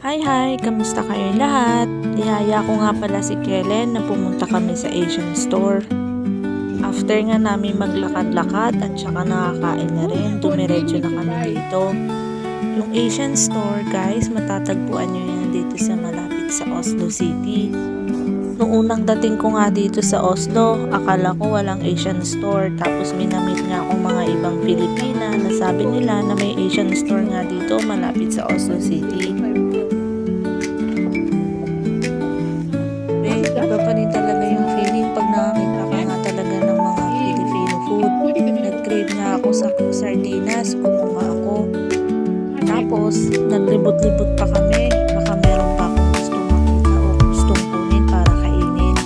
Hi! Kamusta kayo lahat? Niyaya ko nga pala si Kellen na pumunta kami sa Asian store. After nga namin maglakad-lakad at saka nakakain na rin, dumiretso na kami dito. Yung Asian store guys, matatagpuan nyo yan dito sa malapit sa Oslo City. Noong unang dating ko nga dito sa Oslo, akala ko walang Asian store. Tapos minamit nga akong mga ibang Pilipina na sabi nila na may Asian store nga dito malapit sa Oslo City. Iba pa rin talaga yung feeling pag nakakita ka nga talaga ng mga Filipino food. Nag-crave nga ako sa sardinas, kumuha ako. Tapos, naglibot-libot pa kami. Baka meron pa akong gustong makita o gustong kunin para kainin.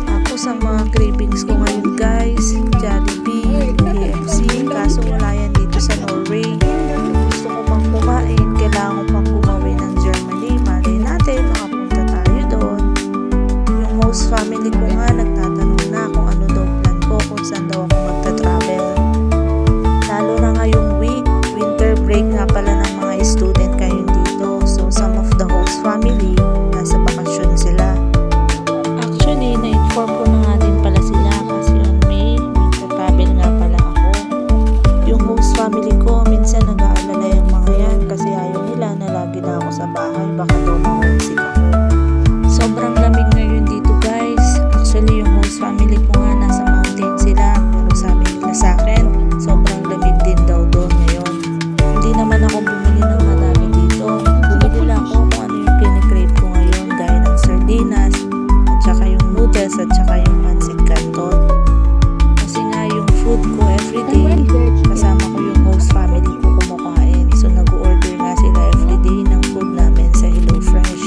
Tapos, ang mga cravings ko ngayon guys, Jollibee, KFC, kaso wala yan dito sa Norway. Gusto ko pang kumain, kailangan ko pang kumawin ng Germany. Malay natin, makapunta tayo doon. Yung host family ko nga, nagtatanong na kung ano daw plan ko, kung saan daw ako magta-travel. Lalo na ngayong week, winter break nga pala ng mga student ngayon dito. So, some of the host family, nasa bakasyon sila. Actually, na-inform ko na nga din pala sila kasi on May, magta-travel nga pala ako. Yung host family ko, minsan nag-aalala yung mga yan kasi ayaw nila na lagi na ako sa bahay, baka daw ma-homesick ako. Sobrang lamig ngayon dito guys. Actually, yung host family ko nga nasa mountain sila, pero sabi nila sa akin, sobrang lamig din daw doon ngayon. Hindi naman ako bumili ng madami dito. Bumili lang ako kung ano yung kinikrave ko ngayon, gaya ng sardinas, at saka yung noodles, at saka yung pancit canton. Kasi nga yung food ko everyday, kasama ko yung host family ko kumakain. So nag-order nga sila everyday ng food namin sa HelloFresh.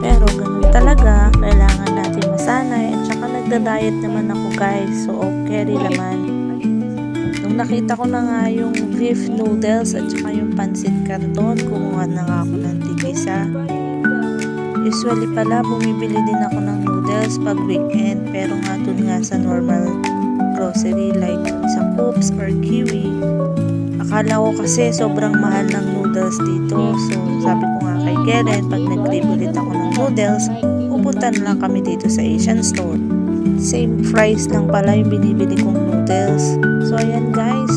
Pero ganun talaga, kailangan natin masanay, at saka nagda-diet naman ako guys, so okay rin naman. Nung nakita ko na nga yung beef noodles at saka yung pancit canton, kumuha na nga ako ng tig-isa. Usually pala, bumibili din ako ng noodles pag weekend, pero nga dun nga sa normal grocery like sa Coops or Kiwi. Akala ko kasi sobrang mahal ng noodles dito, so sabi ko nga kay Kellen, pag nag-crave ulit ako ng noodles, pupunta na lang kami dito sa Asian store. Same price lang pala yung binibili kong noodles. So ayan guys,